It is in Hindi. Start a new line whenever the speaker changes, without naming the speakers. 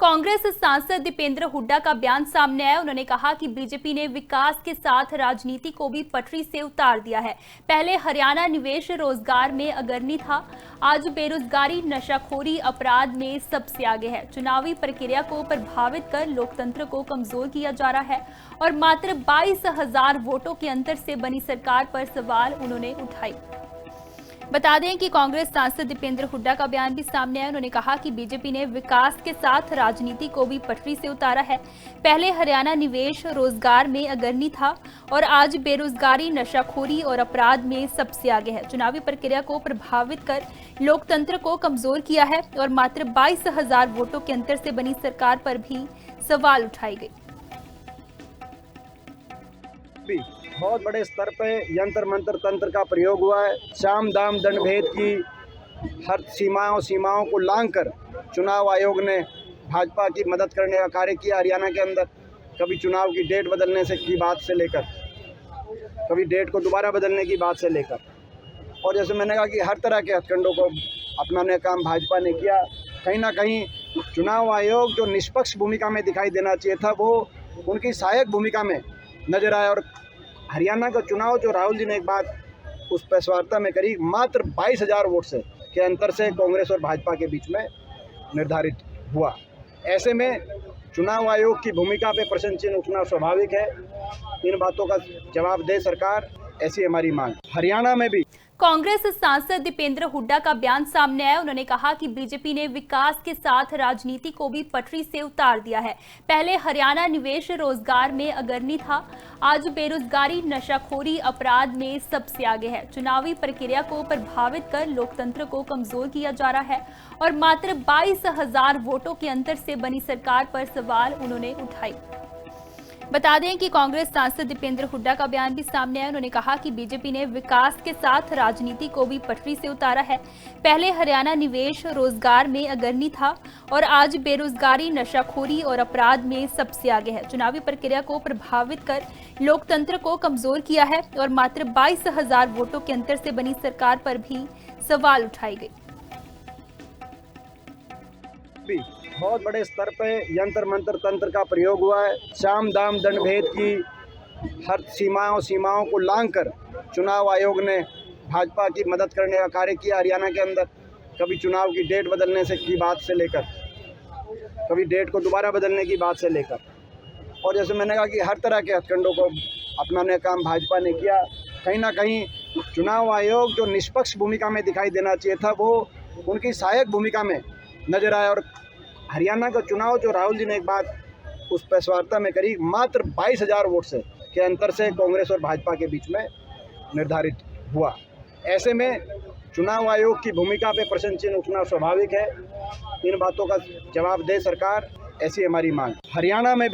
कांग्रेस सांसद दीपेंद्र हुड्डा का बयान सामने आया। उन्होंने कहा कि बीजेपी ने विकास के साथ राजनीति को भी पटरी से उतार दिया है। पहले हरियाणा निवेश रोजगार में अग्रणी था, आज बेरोजगारी, नशाखोरी, अपराध में सबसे आगे है। चुनावी प्रक्रिया को प्रभावित कर लोकतंत्र को कमजोर किया जा रहा है और मात्र 22,000 वोटों के अंतर से बनी सरकार पर सवाल उन्होंने उठाए। बता दें कि कांग्रेस सांसद दीपेंद्र हुड्डा का बयान भी सामने आया। उन्होंने कहा कि बीजेपी ने विकास के साथ राजनीति को भी पटरी से उतारा है। पहले हरियाणा निवेश रोजगार में अग्रणी था और आज बेरोजगारी, नशाखोरी और अपराध में सबसे आगे है। चुनावी प्रक्रिया को प्रभावित कर लोकतंत्र को कमजोर किया है और मात्र 22,000 वोटों के अंतर से बनी सरकार पर भी सवाल उठाए गए।
बहुत बड़े स्तर पे यंत्र मंत्र तंत्र का प्रयोग हुआ है। साम दाम दंड भेद की हर सीमाओं को लांघकर चुनाव आयोग ने भाजपा की मदद करने का कार्य किया। हरियाणा के अंदर कभी चुनाव की डेट बदलने से की बात से लेकर कभी डेट को दोबारा बदलने की बात से लेकर, और जैसे मैंने कहा कि हर तरह के हथकंडों को अपनाने का काम भाजपा ने किया। कहीं ना कहीं चुनाव आयोग जो निष्पक्ष भूमिका में दिखाई देना चाहिए था, वो उनकी सहायक भूमिका में नजर आया। और हरियाणा का चुनाव जो राहुल जी ने एक बात उस प्रेस वार्ता में करी, मात्र 22,000 वोट से के अंतर से कांग्रेस और भाजपा के बीच में निर्धारित हुआ। ऐसे में चुनाव आयोग की भूमिका पे प्रश्न चिन्ह उठना स्वाभाविक है। इन बातों का जवाब दे सरकार, ऐसी हमारी मांग। हरियाणा में भी
कांग्रेस सांसद दीपेंद्र हुड्डा का बयान सामने आया। उन्होंने कहा कि बीजेपी ने विकास के साथ राजनीति को भी पटरी से उतार दिया है। पहले हरियाणा निवेश रोजगार में अग्रणी था, आज बेरोजगारी, नशाखोरी, अपराध में सबसे आगे है। चुनावी प्रक्रिया को प्रभावित कर लोकतंत्र को कमजोर किया जा रहा है और मात्र 22,000 वोटों के अंतर से बनी सरकार पर सवाल उन्होंने उठाए। बता दें कि कांग्रेस सांसद दीपेंद्र हुड्डा का बयान भी सामने आया। उन्होंने कहा कि बीजेपी ने विकास के साथ राजनीति को भी पटरी से उतारा है। पहले हरियाणा निवेश रोजगार में अग्रणी था और आज बेरोजगारी, नशाखोरी और अपराध में सबसे आगे है। चुनावी प्रक्रिया को प्रभावित कर लोकतंत्र को कमजोर किया है और मात्र 22,000 वोटों के अंतर से बनी सरकार पर भी सवाल उठाए गए।
बहुत बड़े स्तर पे यंत्र मंत्र तंत्र का प्रयोग हुआ है। साम दाम दंड भेद की हर सीमाओं को लांघकर चुनाव आयोग ने भाजपा की मदद करने का कार्य किया। हरियाणा के अंदर कभी चुनाव की डेट बदलने से की बात से लेकर कभी डेट को दोबारा बदलने की बात से लेकर, और जैसे मैंने कहा कि हर तरह के हथकंडों को अपनाने का काम भाजपा ने किया। कहीं ना कहीं चुनाव आयोग जो निष्पक्ष भूमिका में दिखाई देना चाहिए था, वो उनकी सहायक भूमिका में नजर आया। और हरियाणा का चुनाव जो राहुल जी ने एक बात उस प्रेस वार्ता में करी, मात्र 22,000 वोट से के अंतर से कांग्रेस और भाजपा के बीच में निर्धारित हुआ। ऐसे में चुनाव आयोग की भूमिका पे प्रश्न चिन्ह उठना स्वाभाविक है। इन बातों का जवाब दे सरकार, ऐसी हमारी मांग। हरियाणा में भी